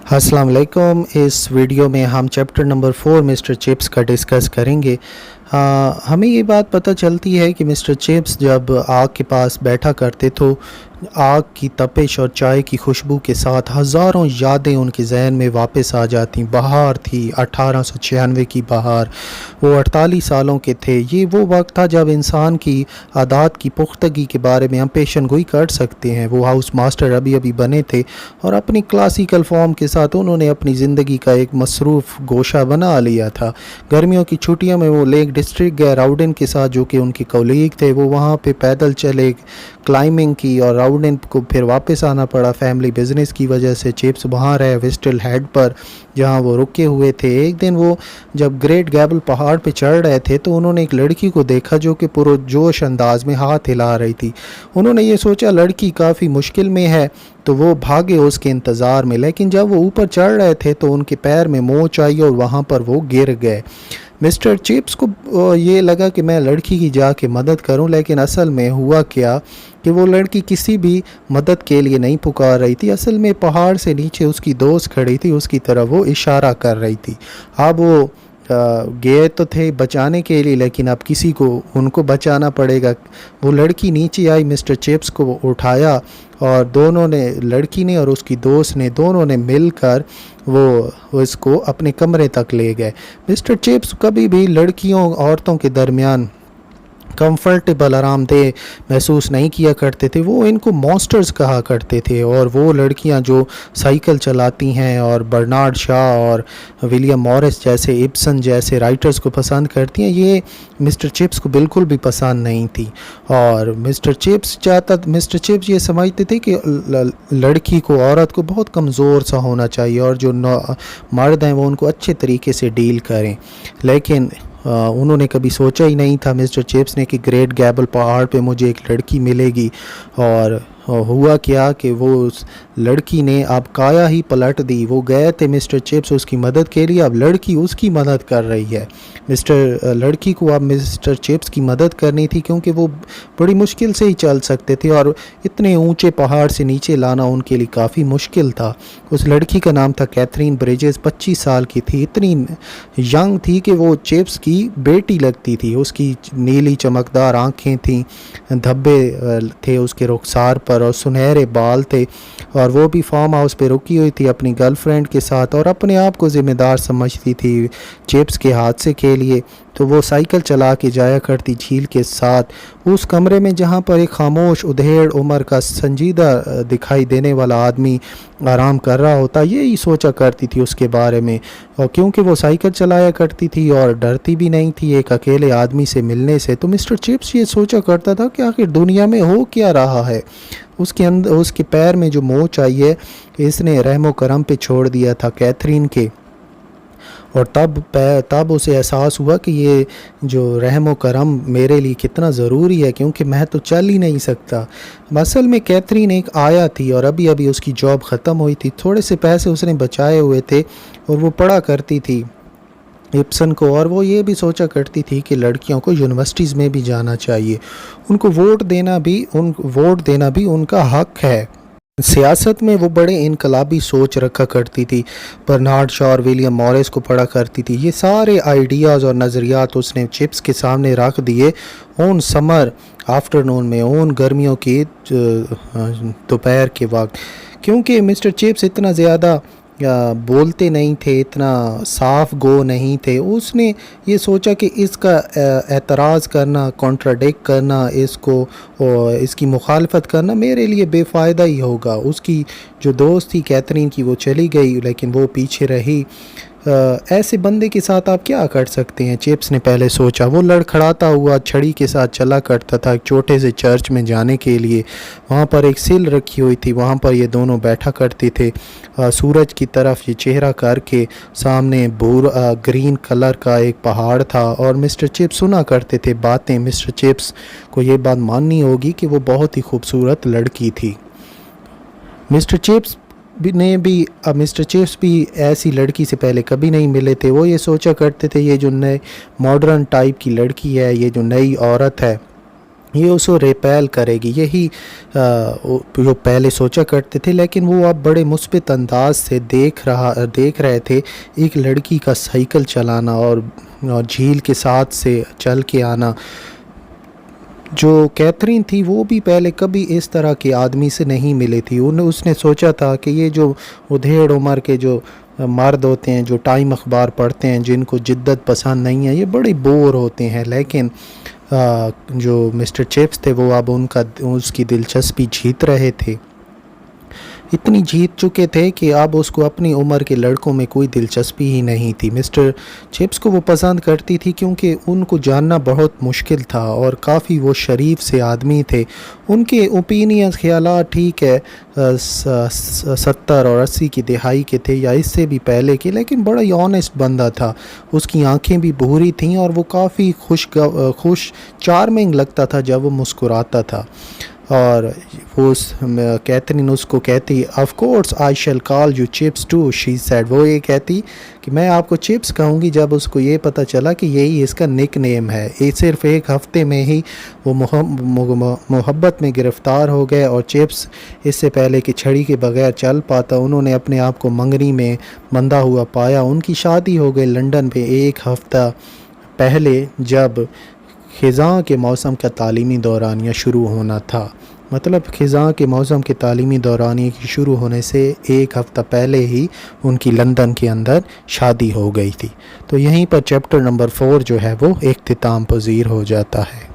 अस्सलाम वालेकुम। इस वीडियो में हम चैप्टर नंबर 4 मिस्टर चिप्स का डिस्कस करेंगे। हमें ये बात पता चलती है कि मिस्टर चिप्स जब आग के पास बैठा करते तो आग की तपिश और चाय की खुशबू के साथ हज़ारों यादें उनके जहन में वापस आ जाती। बहार थी 1896 की बहार। वो 48 सालों के थे। ये वो वक्त था जब इंसान की आदत की पुख्तगी के बारे में हम पेशन गोई कर सकते हैं। वो हाउस मास्टर अभी अभी बने थे और अपनी क्लासिकल फॉर्म के साथ उन्होंने अपनी ज़िंदगी का एक मसरूफ़ गोशा बना लिया था। गर्मियों की छुट्टियों में वो लेक डिस्ट्रिक्ट गए राउडन के साथ, जो कि उनके कलीग थे। वो वहाँ पे पैदल चले, क्लाइंबिंग की और राउडन को फिर वापस आना पड़ा फैमिली बिजनेस की वजह से। चिप्स वहाँ रहे विस्टल हेड पर जहाँ वो रुके हुए थे। एक दिन वो जब ग्रेट गैबल पहाड़ पे चढ़ रहे थे तो उन्होंने एक लड़की को देखा जो कि पुरजोश अंदाज में हाथ हिला रही थी। उन्होंने ये सोचा लड़की काफ़ी मुश्किल में है तो वो भागे उसके इंतज़ार में, लेकिन जब वो ऊपर चढ़ रहे थे तो उनके पैर में मोच आई और वहाँ पर वो गिर गए। मिस्टर चिप्स को ये लगा कि मैं लड़की की जाके मदद करूं, लेकिन असल में हुआ क्या कि वो लड़की किसी भी मदद के लिए नहीं पुकार रही थी। असल में पहाड़ से नीचे उसकी दोस्त खड़ी थी, उसकी तरफ वो इशारा कर रही थी। अब वो गए तो थे बचाने के लिए, लेकिन अब किसी को उनको बचाना पड़ेगा। वो लड़की नीचे आई, मिस्टर चिप्स को उठाया और दोनों ने, लड़की ने और उसकी दोस्त ने, दोनों ने मिलकर वो इसको अपने कमरे तक ले गए। मिस्टर चिप्स कभी भी लड़कियों औरतों के दरमियान कंफर्टेबल आरामदेह महसूस नहीं किया करते थे। वो इनको मॉन्स्टर्स कहा करते थे। और वो लड़कियां जो साइकिल चलाती हैं और बर्नार्ड शॉ और विलियम मॉरिस जैसे, इब्सन जैसे राइटर्स को पसंद करती हैं, ये मिस्टर चिप्स को बिल्कुल भी पसंद नहीं थी। और मिस्टर चिप्स ये समझते थे कि लड़की को, औरत को बहुत कमज़ोर सा होना चाहिए और जो मर्द हैं वो उनको अच्छे तरीके से डील करें। लेकिन उन्होंने कभी सोचा ही नहीं था मिस्टर चिप्स ने कि ग्रेट गैबल पहाड़ पे मुझे एक लड़की मिलेगी। और हुआ क्या कि वो उस लड़की ने अब काया ही पलट दी। वो गए थे मिस्टर चिप्स उसकी मदद के लिए, अब लड़की उसकी मदद कर रही है। लड़की को अब मिस्टर चिप्स की मदद करनी थी क्योंकि वो बड़ी मुश्किल से ही चल सकते थे और इतने ऊंचे पहाड़ से नीचे लाना उनके लिए काफ़ी मुश्किल था। उस लड़की का नाम था कैथरीन ब्रिजेस, 25 साल की थी। इतनी यंग थी कि वो चिप्स की बेटी लगती थी। उसकी नीली चमकदार आँखें थीं, धब्बे थे उसके रुखसार पर और सुनहरे बाल थे। और वो भी फार्म हाउस पे रुकी हुई थी अपनी गर्लफ्रेंड के साथ और अपने आप को ज़िम्मेदार समझती थी चिप्स के हादसे के लिए। तो वो साइकिल चला के जाया करती झील के साथ उस कमरे में जहाँ पर एक खामोश उधेड़ उम्र का संजीदा दिखाई देने वाला आदमी आराम कर रहा होता। यही सोचा करती थी उसके बारे में। और क्योंकि वो साइकिल चलाया करती थी और डरती भी नहीं थी एक अकेले आदमी से मिलने से, तो मिस्टर चिप्स ये सोचा करता था कि आखिर दुनिया में हो क्या रहा है। उसके अंदर, उसके पैर में जो मोच आई है इसने रहमो करम पे छोड़ दिया था कैथरीन के। और तब उसे एहसास हुआ कि ये जो रहमो करम मेरे लिए कितना ज़रूरी है, क्योंकि मैं तो चल ही नहीं सकता। असल में कैथरीन एक आया थी और अभी अभी उसकी जॉब ख़त्म हुई थी। थोड़े से पैसे उसने बचाए हुए थे और वो पढ़ा करती थी इब्सन को। और वो ये भी सोचा करती थी कि लड़कियों को यूनिवर्सिटीज़ में भी जाना चाहिए, उनको वोट देना भी उनका हक है। सियासत में वो बड़े इनकलाबी सोच रखा करती थी। बर्नार्ड शॉ और विलियम मॉरिस को पढ़ा करती थी। ये सारे आइडियाज़ और नज़रियात उसने चिप्स के सामने रख दिए उन समर आफ्टरनून में, उन गर्मियों की दोपहर के वक्त। क्योंकि मिस्टर चिप्स इतना ज़्यादा बोलते नहीं थे, इतना साफ गो नहीं थे, उसने ये सोचा कि इसका एतराज़ करना, कॉन्ट्राडिक्ट करना, इसकी मुखालफत करना मेरे लिए बेफ़ायदा ही होगा। उसकी जो दोस्त थी कैथरीन की वो चली गई, लेकिन वो पीछे रही। ऐसे बंदे के साथ आप क्या कर सकते हैं, चिप्स ने पहले सोचा। वो लड़खड़ाता हुआ छड़ी के साथ चला करता था एक छोटे से चर्च में जाने के लिए। वहाँ पर एक सिल रखी हुई थी, वहाँ पर ये दोनों बैठा करते थे सूरज की तरफ ये चेहरा करके। सामने ग्रीन कलर का एक पहाड़ था और मिस्टर चिप्स सुना करते थे बातें। मिस्टर चिप्स को ये बात माननी होगी कि वो बहुत ही खूबसूरत लड़की थी। मिस्टर चिप्स भी ऐसी लड़की से पहले कभी नहीं मिले थे। वो ये सोचा करते थे ये जो नए मॉडर्न टाइप की लड़की है, ये जो नई औरत है, یہ اسے ریپیل کرے گی، یہی جو پہلے سوچا کرتے تھے، لیکن وہ اب بڑے مثبت انداز سے دیکھ رہے تھے ایک لڑکی کا سائیکل چلانا اور جھیل کے ساتھ سے چل کے آنا۔ جو کیتھرین تھی وہ بھی پہلے کبھی اس طرح کے آدمی سے نہیں ملی تھی۔ اس نے سوچا تھا کہ یہ جو ادھیڑ عمر کے جو مرد ہوتے ہیں جو ٹائم اخبار پڑھتے ہیں، جن کو جدت پسند نہیں ہے، یہ بڑے بور ہوتے ہیں، لیکن جو مسٹر چپس تھے وہ اب اس کی دلچسپی جیت رہے تھے، اتنی جیت چکے تھے کہ اب اس کو اپنی عمر کے لڑکوں میں کوئی دلچسپی ہی نہیں تھی۔ مسٹر چپس کو وہ پسند کرتی تھی کیونکہ ان کو جاننا بہت مشکل تھا اور کافی وہ شریف سے آدمی تھے۔ ان کے اوپینین خیالات ٹھیک ہے 70 اور 80 کی دہائی کے تھے یا اس سے بھی پہلے کے، لیکن بڑا ہی آنیسٹ بندہ تھا۔ اس کی آنکھیں بھی بھوری تھیں اور وہ کافی خوش چارمنگ لگتا تھا جب وہ مسکراتا تھا، اور وہ کیتھرین اس کو کہتی of course I shall call you chips too, she said, وہ یہ کہتی کہ میں آپ کو چپس کہوں گی، جب اس کو یہ پتہ چلا کہ یہی اس کا نک نیم ہے۔ صرف ایک ہفتے میں ہی وہ محبت میں گرفتار ہو گئے، اور چپس اس سے پہلے کہ چھڑی کے بغیر چل پاتا انہوں نے اپنے آپ کو منگنی میں بندھا ہوا پایا۔ ان کی شادی ہو گئی لندن میں ایک ہفتہ پہلے، جب خزاں کے موسم کا تعلیمی دورانیہ شروع ہونا تھا، مطلب خزاں کے موسم کے تعلیمی دورانیے کی شروع ہونے سے ایک ہفتہ پہلے ہی ان کی لندن کے اندر شادی ہو گئی تھی۔ تو یہیں پر چیپٹر نمبر 4 جو ہے وہ اختتام پذیر ہو جاتا ہے۔